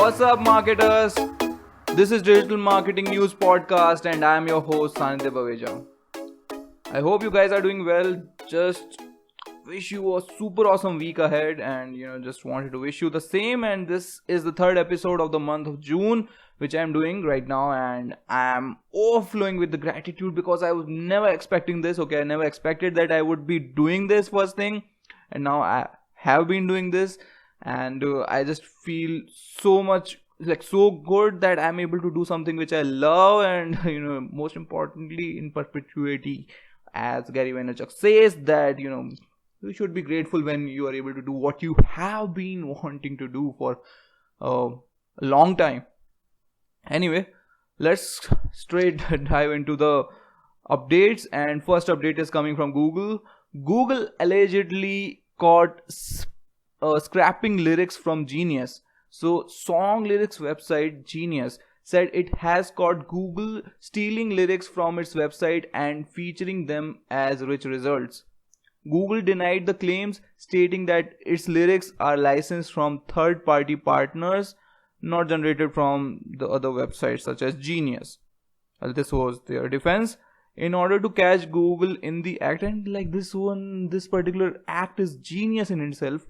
What's up, marketers? This is Digital Marketing News Podcast, and I am your host, Sanidhya Baveja. I hope you guys are doing well. Just wish you a super awesome week ahead, and just wanted to wish you the same. And this is the third episode of the month of June, which I'm doing right now, and I'm overflowing with the gratitude because I was never expecting this. Okay, I never expected that I would be doing this first thing, and now I have been doing this. And I just feel so much so good that I'm able to do something which I love, and most importantly in perpetuity, as Gary Vaynerchuk says, that you should be grateful when you are able to do what you have been wanting to do for a long time. Anyway, let's straight dive into the updates, and first update is coming from Google allegedly caught scrapping lyrics from Genius. So song lyrics website Genius said it has caught Google stealing lyrics from its website and featuring them as rich results. Google denied the claims, stating that its lyrics are licensed from third-party partners, not generated from the other websites such as Genius. Well, this was their defense. In order to catch Google in the act, and this particular act is genius in itself,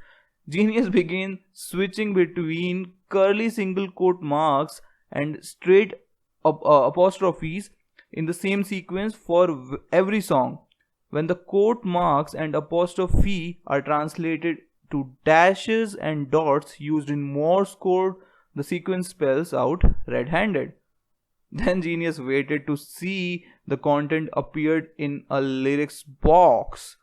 Genius began switching between curly single quote marks and straight apostrophes in the same sequence for every song. When the quote marks and apostrophe are translated to dashes and dots used in Morse code, the sequence spells out red-handed. Then Genius waited to see the content appeared in a lyrics box.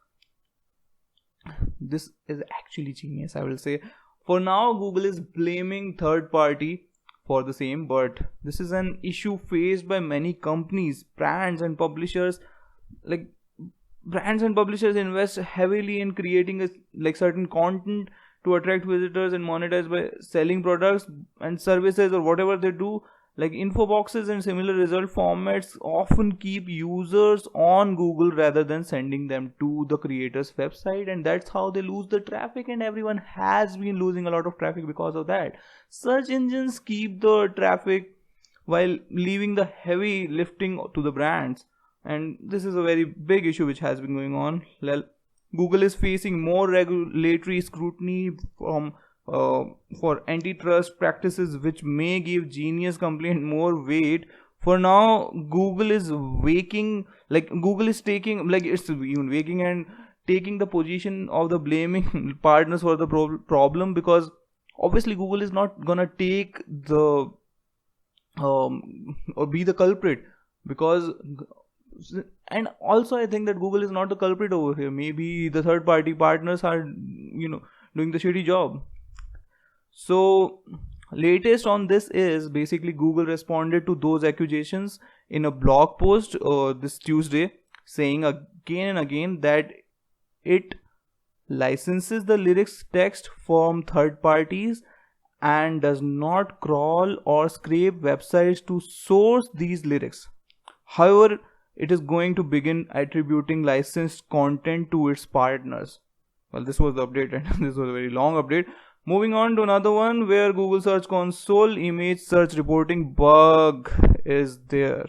This is actually genius, I will say. For now, Google is blaming third party for the same, but this is an issue faced by many companies, brands and publishers. Like, brands and publishers invest heavily in creating certain content to attract visitors and monetize by selling products and services or whatever they do. Like, info boxes and similar result formats often keep users on Google rather than sending them to the creator's website, and that's how they lose the traffic, and everyone has been losing a lot of traffic because of that. Search engines keep the traffic while leaving the heavy lifting to the brands, and this is a very big issue which has been going on. Google is facing more regulatory scrutiny for antitrust practices, which may give Genius complaint more weight. For now, Google is taking and taking the position of the blaming partners for the problem, because obviously Google is not gonna take the or be the culprit, because, and also I think that Google is not the culprit over here. Maybe the third party partners are doing the shitty job. So, latest on this is basically Google responded to those accusations in a blog post this Tuesday, saying again and again that it licenses the lyrics text from third parties and does not crawl or scrape websites to source these lyrics. However, it is going to begin attributing licensed content to its partners. Well, this was the update, and this was a very long update. Moving on to another one where Google Search Console image search reporting bug is there.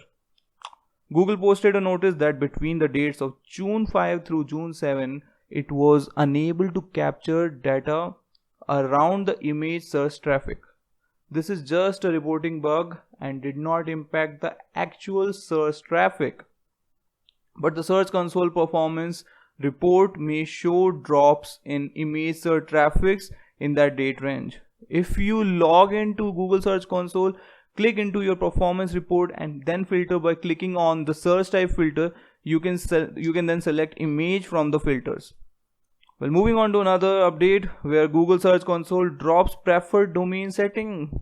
Google posted a notice that between the dates of June 5 through June 7, it was unable to capture data around the image search traffic. This is just a reporting bug and did not impact the actual search traffic. But the Search Console performance report may show drops in image search traffics in that date range. If you log into Google Search Console, click into your performance report and then filter by clicking on the search type filter, you can then select image from the filters. Well, moving on to another update where Google Search Console drops preferred domain setting.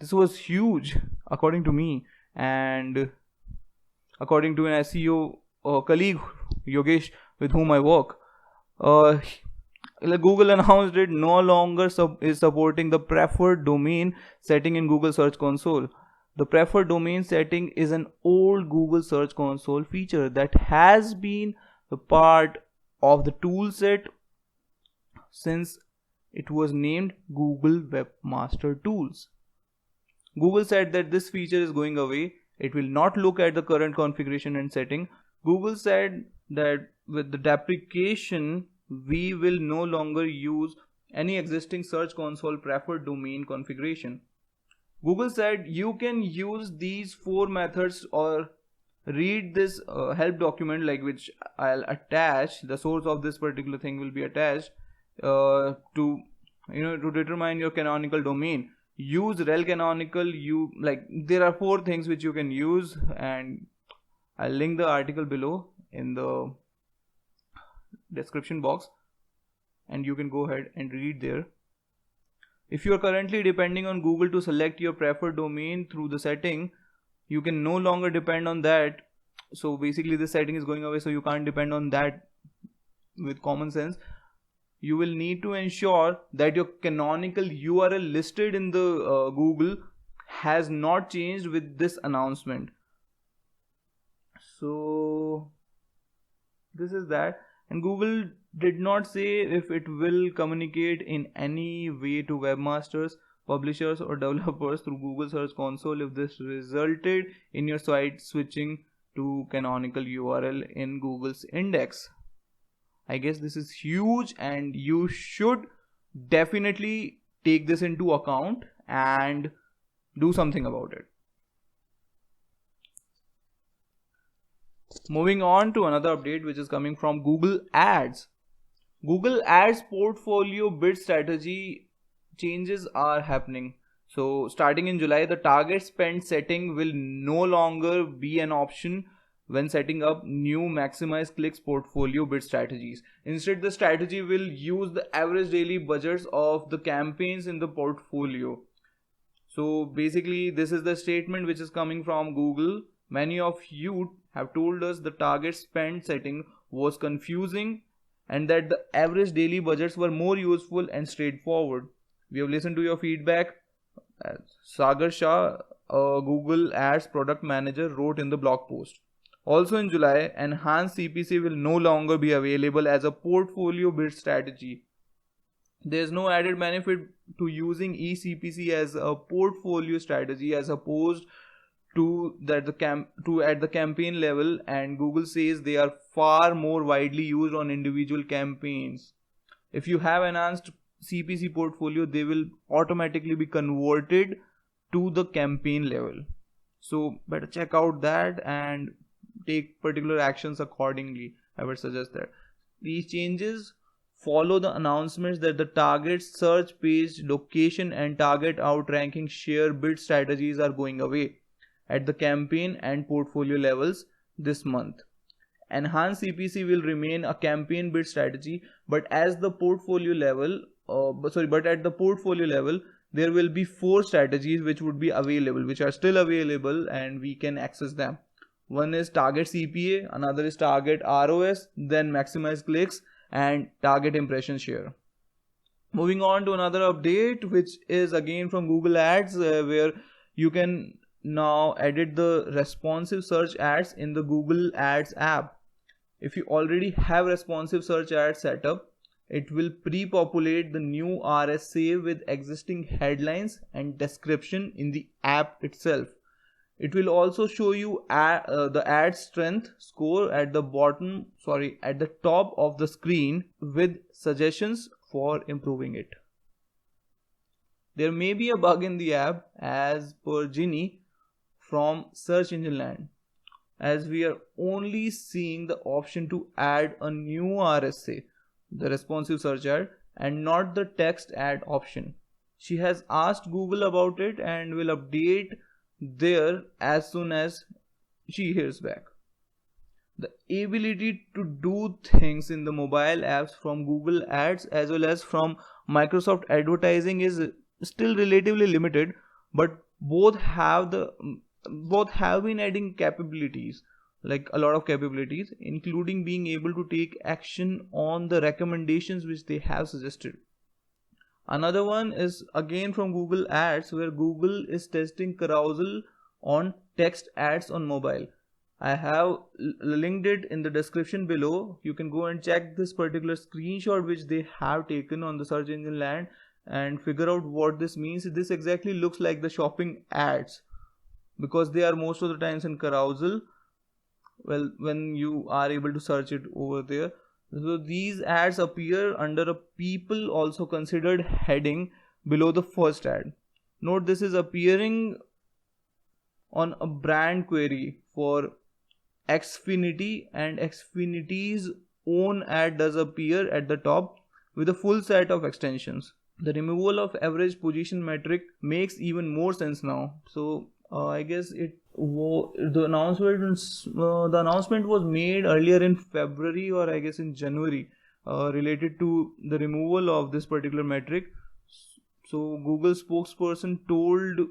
This was huge according to me, and according to an SEO colleague, Yogesh, with whom I work. Google announced it no longer is supporting the preferred domain setting in Google Search Console. The preferred domain setting is an old Google Search Console feature that has been a part of the toolset since it was named Google Webmaster Tools. Google said that this feature is going away. It will not look at the current configuration and setting. Google said that with the deprecation, we will no longer use any existing Search Console preferred domain configuration. Google said you can use these 4 methods or read this help document, like which I'll attach. The source of this particular thing will be attached to determine your canonical domain. Use rel canonical. There are 4 things which you can use, and I'll link the article below in the description box, and you can go ahead and read there. If you are currently depending on Google to select your preferred domain through the setting, you can no longer depend on that. So basically this setting is going away, so you can't depend on that with common sense. You will need to ensure that your canonical URL listed in the Google has not changed with this announcement. So this is that. And Google did not say if it will communicate in any way to webmasters, publishers or developers through Google Search Console if this resulted in your site switching to canonical URL in Google's index. I guess this is huge, and you should definitely take this into account and do something about it. Moving on to another update which is coming from Google Ads. Google Ads portfolio bid strategy changes are happening. So starting in July, the target spend setting will no longer be an option when setting up new maximize clicks portfolio bid strategies. Instead, the strategy will use the average daily budgets of the campaigns in the portfolio. So basically this is the statement which is coming from Google. Many of you have told us the target spend setting was confusing and that the average daily budgets were more useful and straightforward. We have listened to your feedback. Sagar Shah, a Google Ads product manager, wrote in the blog post. Also in July, enhanced CPC will no longer be available as a portfolio bid strategy. There is no added benefit to using eCPC as a portfolio strategy as opposed to at the campaign level, and Google says they are far more widely used on individual campaigns. If you have enhanced CPC portfolio, they will automatically be converted to the campaign level. So better check out that and take particular actions accordingly. I would suggest that these changes follow the announcements that the target search page location and target outranking share bid strategies are going away at the campaign and portfolio levels this month. Enhanced CPC will remain a campaign bid strategy, but at the portfolio level, there will be 4 strategies which would be available, which are still available, and we can access them. One is target CPA, another is target ROS, then maximize clicks and target impression share. Moving on to another update, which is again from Google Ads, where you can now edit the responsive search ads in the Google Ads app. If you already have responsive search ads set up, it will pre-populate the new RSA with existing headlines and description in the app itself. It will also show you the ad strength score at the top of the screen with suggestions for improving it. There may be a bug in the app as per Ginny from Search Engine Land, as we are only seeing the option to add a new RSA, the responsive search ad, and not the text ad option. She has asked Google about it and will update there as soon as she hears back. The ability to do things in the mobile apps from Google Ads as well as from Microsoft Advertising is still relatively limited, but both have been adding capabilities, like a lot of capabilities, including being able to take action on the recommendations which they have suggested. Another one is again from Google Ads, where Google is testing carousel on text ads on mobile. I have linked it in the description below. You can go and check this particular screenshot which they have taken on the Search Engine Land, and figure out what this means. This exactly looks like the shopping ads, because they are most of the times in carousel. Well, when you are able to search it over there, so these ads appear under a people also considered heading below the first ad. Note this is appearing on a brand query for Xfinity, and Xfinity's own ad does appear at the top with a full set of extensions. The removal of average position metric makes even more sense now. So I guess the announcement was made earlier in February, or I guess in January, related to the removal of this particular metric. So Google spokesperson told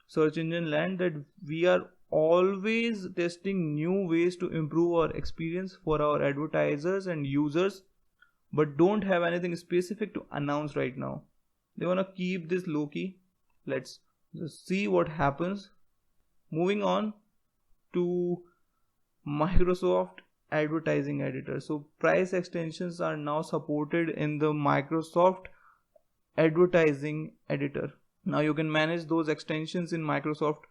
Search Engine Land that we are always testing new ways to improve our experience for our advertisers and users, but don't have anything specific to announce right now. They want to keep this low key. Let's just see what happens. Moving on to Microsoft Advertising Editor. So price extensions are now supported in the Microsoft Advertising Editor. Now you can manage those extensions in Microsoft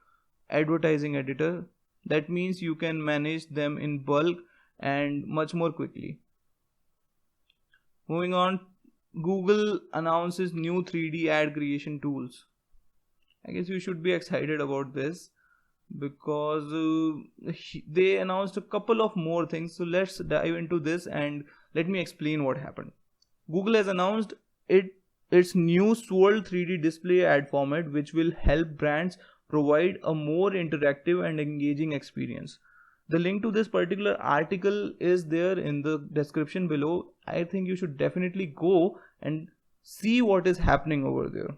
Advertising Editor. That means you can manage them in bulk and much more quickly. Moving on, Google announces new 3D ad creation tools. I guess you should be excited about this, because they announced a couple of more things. So let's dive into this and let me explain what happened. Google has announced its new Swirl 3D display ad format, which will help brands provide a more interactive and engaging experience. The link to this particular article is there in the description below. I think you should definitely go and see what is happening over there.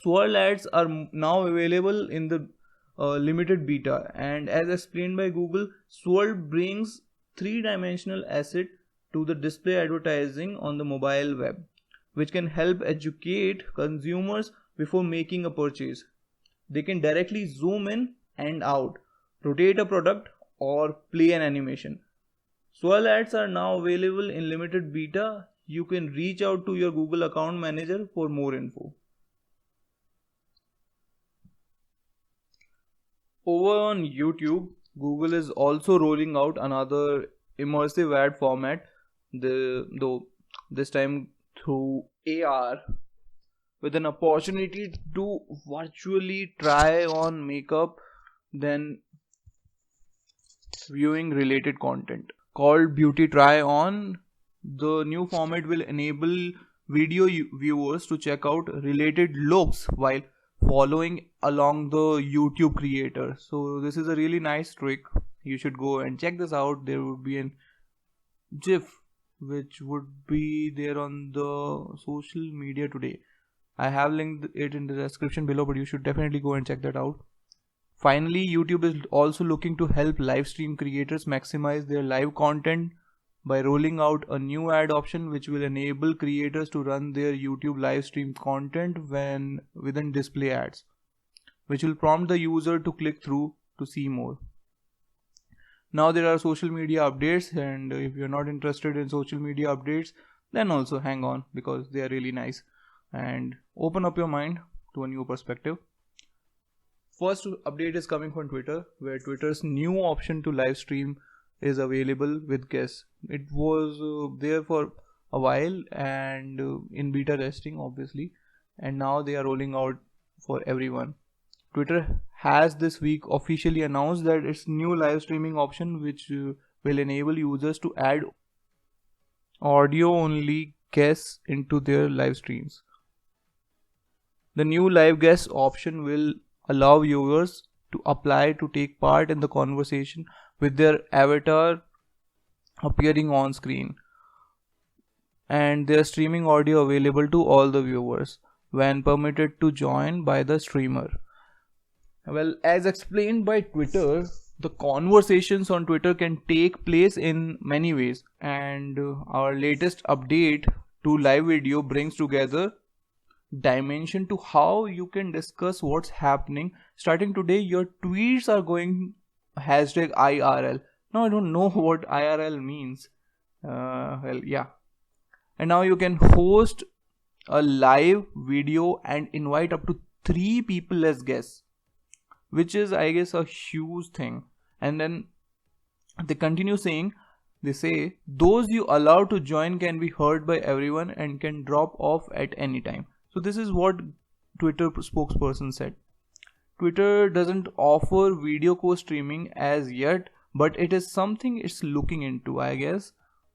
Swirl ads are now available in the limited beta, and as explained by Google, Swirl brings three-dimensional asset to the display advertising on the mobile web, which can help educate consumers before making a purchase. They can directly zoom in and out, rotate a product, or play an animation. Swirl ads are now available in limited beta. You can reach out to your Google account manager for more info. Over on YouTube, Google is also rolling out another immersive ad format, though this time through AR, with an opportunity to virtually try on makeup, then viewing related content. Called Beauty Try On, the new format will enable video viewers to check out related looks while following along the YouTube creator. So this is a really nice trick. You should go and check this out. There would be a GIF which would be there on the social media today. I have linked it in the description below, but you should definitely go and check that out. Finally, YouTube is also looking to help live stream creators maximize their live content by rolling out a new ad option which will enable creators to run their YouTube live stream content within display ads, which will prompt the user to click through to see more. Now there are social media updates, and if you're not interested in social media updates, then also hang on, because they are really nice and open up your mind to a new perspective. First update is coming from Twitter, where Twitter's new option to live stream is available with guests. It was there for a while and in beta testing obviously, and now they are rolling out for everyone. Twitter has this week officially announced that its new live streaming option, which will enable users to add audio only guests into their live streams. The new live guest option will allow viewers to apply to take part in the conversation with their avatar appearing on screen, and their streaming audio available to all the viewers when permitted to join by the streamer. Well, as explained by Twitter, the conversations on Twitter can take place in many ways, and our latest update to live video brings together dimension to how you can discuss what's happening. Starting today, your tweets are going #IRL. Now I don't know what IRL means. Well, yeah. And now you can host a live video and invite up to 3 people as guests, which is, I guess, a huge thing. And then they continue saying, they say, those you allow to join can be heard by everyone and can drop off at any time. So this is what Twitter spokesperson said. Twitter doesn't offer video co-streaming as yet, but it is something it's looking into, I guess,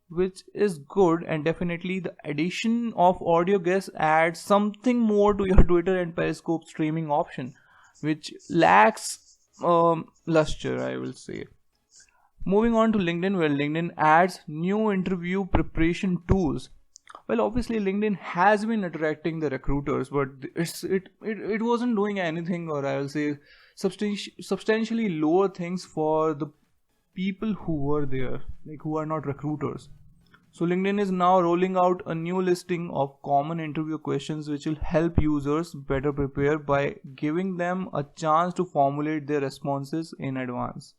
which is good. And definitely the addition of audio guests adds something more to your Twitter and Periscope streaming option, which lacks luster, I will say. Moving on to LinkedIn, where LinkedIn adds new interview preparation tools. Well, obviously LinkedIn has been attracting the recruiters, but it wasn't doing anything, or I will say substantially lower things for the people who were there, like who are not recruiters. So LinkedIn is now rolling out a new listing of common interview questions which will help users better prepare by giving them a chance to formulate their responses in advance.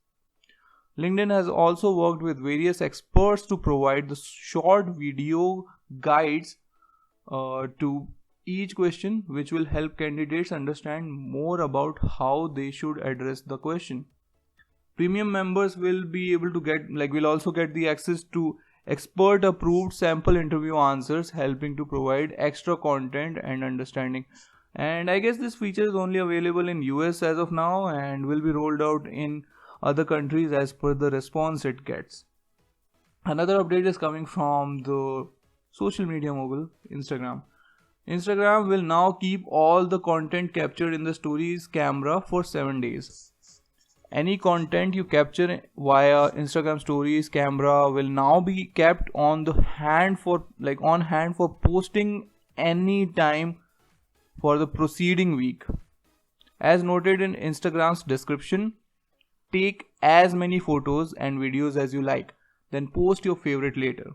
LinkedIn has also worked with various experts to provide the short video guides to each question, which will help candidates understand more about how they should address the question. Premium members will be able to will also get the access to expert approved sample interview answers, helping to provide extra content and understanding. And I guess this feature is only available in US as of now and will be rolled out in other countries as per the response it gets. Another update is coming from the social media mogul Instagram. Instagram will now keep all the content captured in the stories camera for 7 days. Any content you capture via Instagram stories camera will now be kept on hand for posting any time for the preceding week. As noted in Instagram's description, take as many photos and videos as you like, then post your favorite later.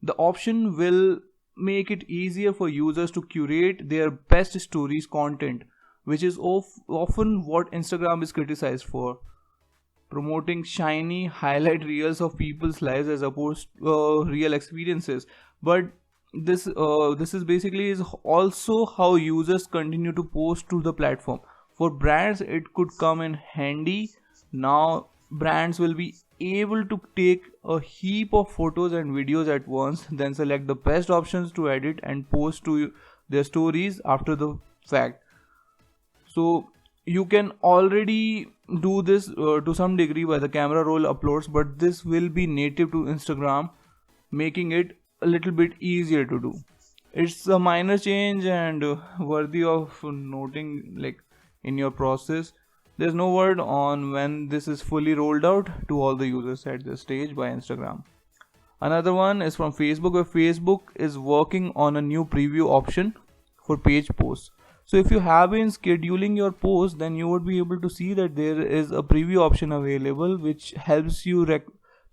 The option will make it easier for users to curate their best stories content, which is often what Instagram is criticized for, promoting shiny highlight reels of people's lives as opposed to real experiences. But this is basically is also how users continue to post to the platform. For brands, it could come in handy. Now brands will be able to take a heap of photos and videos at once, then select the best options to edit and post to their stories after the fact. So you can already do this to some degree by the camera roll uploads, but this will be native to Instagram, making it a little bit easier to do. It's a minor change and worthy of noting in your process. There's no word on when this is fully rolled out to all the users at this stage by Instagram. Another one is from Facebook, where Facebook is working on a new preview option for page posts. So if you have been scheduling your post, then you would be able to see that there is a preview option available, which helps you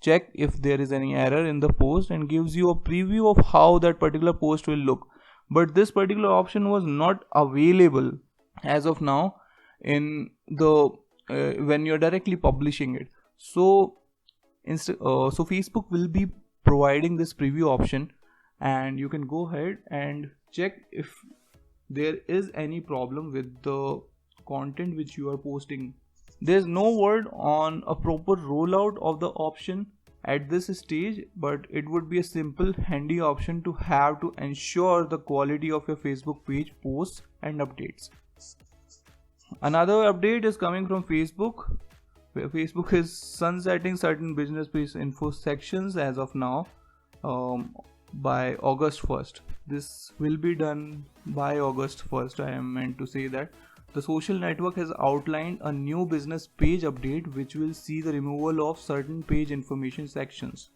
check if there is any error in the post and gives you a preview of how that particular post will look. But this particular option was not available as of now in the when you're directly publishing it. So Facebook will be providing this preview option, and you can go ahead and check if there is any problem with the content which you are posting. There's no word on a proper rollout of the option at this stage, but it would be a simple handy option to have to ensure the quality of your Facebook page posts and updates. Another update is coming from Facebook, where Facebook is sunsetting certain business page info sections as of now by August 1st. This will be done by August 1st. I am meant to say that the social network has outlined a new business page update which will see the removal of certain page information sections,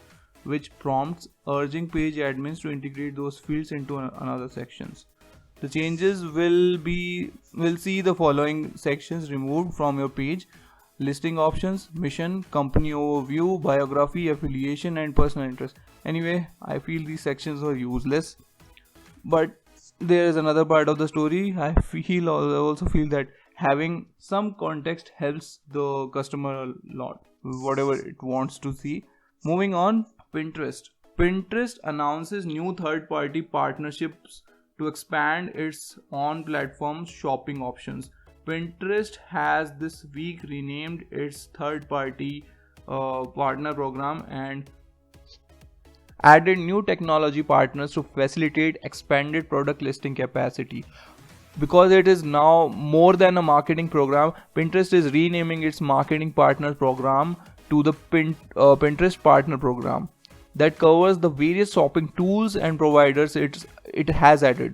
which prompts urging page admins to integrate those fields into another sections. The changes will see the following sections removed from your page: listing options, mission, company overview, biography, affiliation, and personal interest. Anyway, I feel these sections are useless, but there is another part of the story. I also feel that having some context helps the customer a lot, whatever it wants to see. Moving on, Pinterest announces new third-party partnerships to expand its on-platform shopping options. Pinterest has this week renamed its third-party partner program and added new technology partners to facilitate expanded product listing capacity. Because it is now more than a marketing program, Pinterest is renaming its marketing partner program to the Pinterest Partner Program that covers the various shopping tools and providers it has added.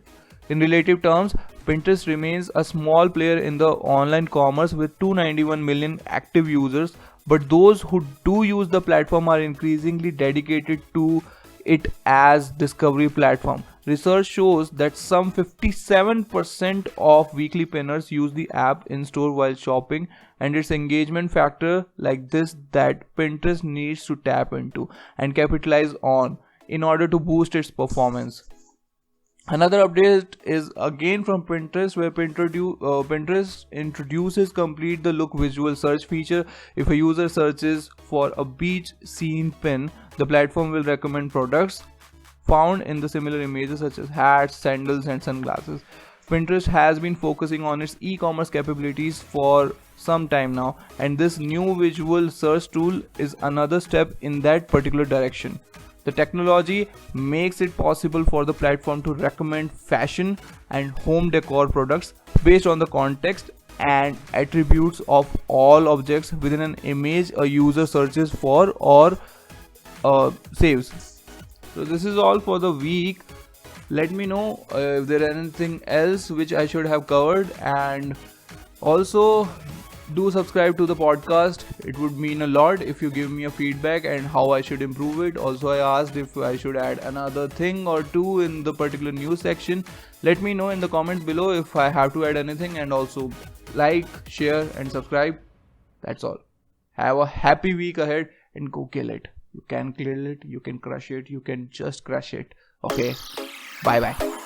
In relative terms, Pinterest remains a small player in the online commerce with 291 million active users, but those who do use the platform are increasingly dedicated to it as discovery platform. Research shows that some 57% of weekly pinners use the app in store while shopping, and it's engagement factor like this that Pinterest needs to tap into and capitalize on in order to boost its performance. Another update is again from Pinterest, where Pinterest introduces complete the look visual search feature. If a user searches for a beach scene pin, the platform will recommend products found in the similar images such as hats, sandals, and sunglasses. Pinterest has been focusing on its e-commerce capabilities for some time now, and this new visual search tool is another step in that particular direction. The technology makes it possible for the platform to recommend fashion and home decor products based on the context and attributes of all objects within an image a user searches for or saves. So this is all for the week. Let me know if there is anything else which I should have covered, and also do subscribe to the podcast. It would mean a lot if you give me a feedback and how I should improve it. Also, I asked if I should add another thing or two in the particular news section. Let me know in the comments below if I have to add anything, and also like, share and subscribe. That's all. Have a happy week ahead and go kill it. You can kill it, you can crush it, you can just crush it. Okay, bye bye.